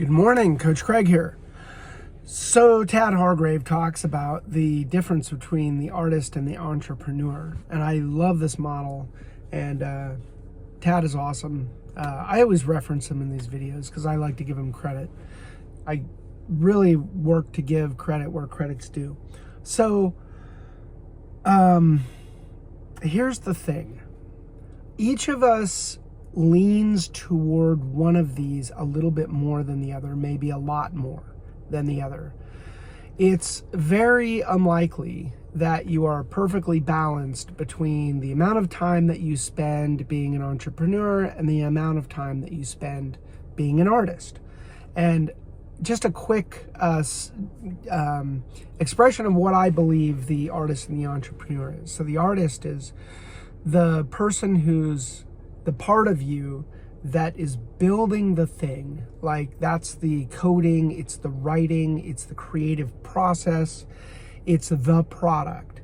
Good morning, Coach Craig here. So Tad Hargrave talks about the difference between the artist and the entrepreneur, and I love this model, and Tad is awesome. I always reference him in these videos because I like to give him credit. I really work to give credit where credit's due. So here's the thing. Each of us leans toward one of these a little bit more than the other, maybe a lot more than the other. It's very unlikely that you are perfectly balanced between the amount of time that you spend being an entrepreneur and the amount of time that you spend being an artist. And just a quick expression of what I believe the artist and the entrepreneur is. So the artist is the person who's the part of you that is building the thing. Like, that's the coding, it's the writing, it's the creative process, it's the product.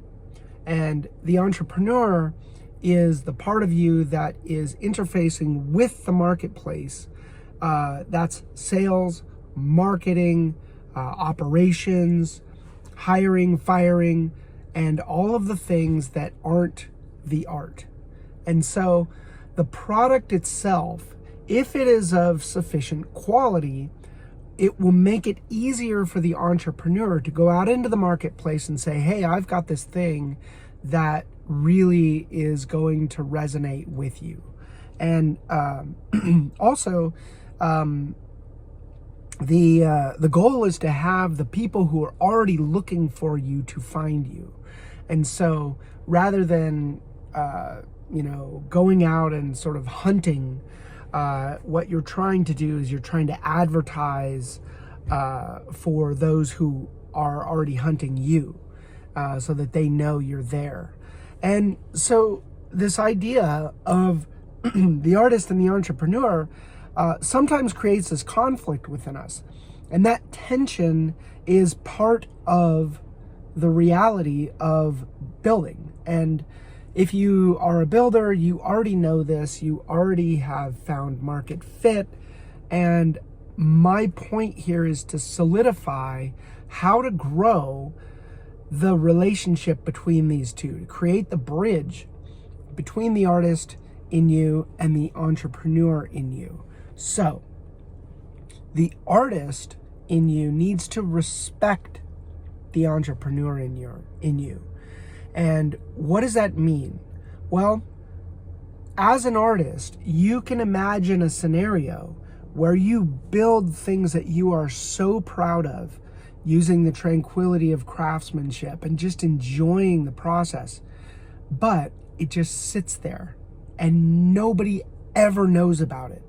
And the entrepreneur is the part of you that is interfacing with the marketplace. That's sales, marketing, operations, hiring, firing, and all of the things that aren't the art. And so the product itself, if it is of sufficient quality, it will make it easier for the entrepreneur to go out into the marketplace and say, hey, I've got this thing that really is going to resonate with you. And also, the goal is to have the people who are already looking for you to find you. And so rather than going out and sort of hunting, what you're trying to do is you're trying to advertise for those who are already hunting you, so that they know you're there. And so this idea of the artist and the entrepreneur sometimes creates this conflict within us. And that tension is part of the reality of building. And if you are a builder, you already know this, you already have found market fit. And my point here is to solidify how to grow the relationship between these two, to create the bridge between the artist in you and the entrepreneur in you. So the artist in you needs to respect the entrepreneur in you. And what does that mean? Well, as an artist, you can imagine a scenario where you build things that you are so proud of, using the tranquility of craftsmanship and just enjoying the process. But it just sits there and nobody ever knows about it.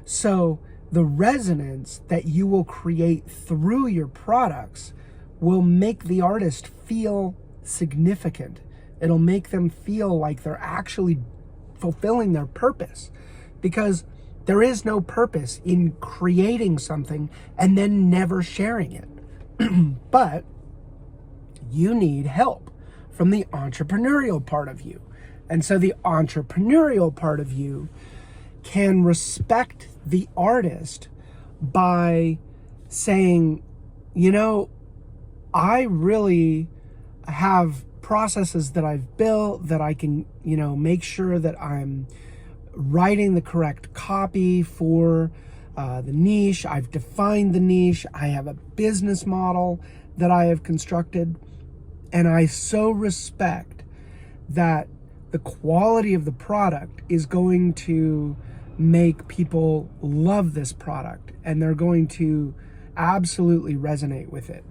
So the resonance that you will create through your products will make the artist feel significant. It'll make them feel like they're actually fulfilling their purpose, because there is no purpose in creating something and then never sharing it. But you need help from the entrepreneurial part of you. And so the entrepreneurial part of you can respect the artist by saying, I really have processes that I've built that I can, make sure that I'm writing the correct copy for the niche. I've defined the niche. I have a business model that I have constructed. And I so respect that the quality of the product is going to make people love this product, and they're going to absolutely resonate with it.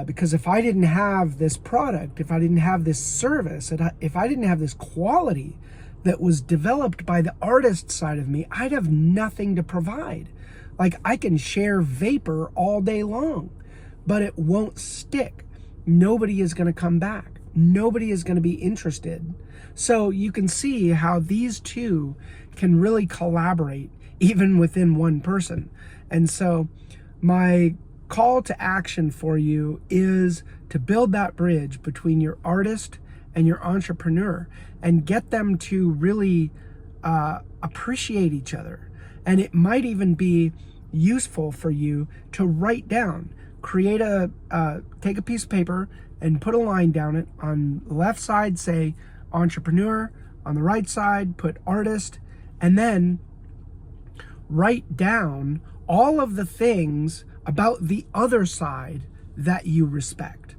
Because if I didn't have this product, if I didn't have this service, if I didn't have this quality that was developed by the artist side of me, I'd have nothing to provide. Like, I can share vapor all day long, but it won't stick. Nobody is going to come back. Nobody is going to be interested. So you can see how these two can really collaborate even within one person. And so my call to action for you is to build that bridge between your artist and your entrepreneur and get them to really appreciate each other. And it might even be useful for you to write down. Take a piece of paper and put a line down it. On the left side, say entrepreneur. On the right side, put artist. And then write down all of the things about the other side that you respect.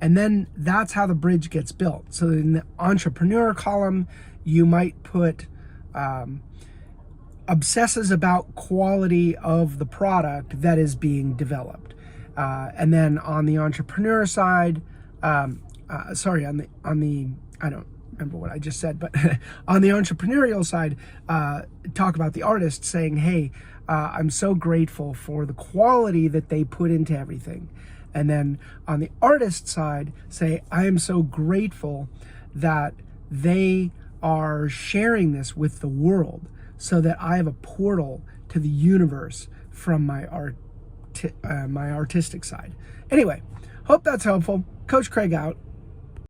And then that's how the bridge gets built. So in the entrepreneur column, you might put obsesses about quality of the product that is being developed. And then on the entrepreneur side, I don't remember what I just said, but on the entrepreneurial side, talk about the artist saying, hey, I'm so grateful for the quality that they put into everything. And then on the artist side, say, I am so grateful that they are sharing this with the world so that I have a portal to the universe from my artistic side. Anyway, hope that's helpful. Coach Craig out.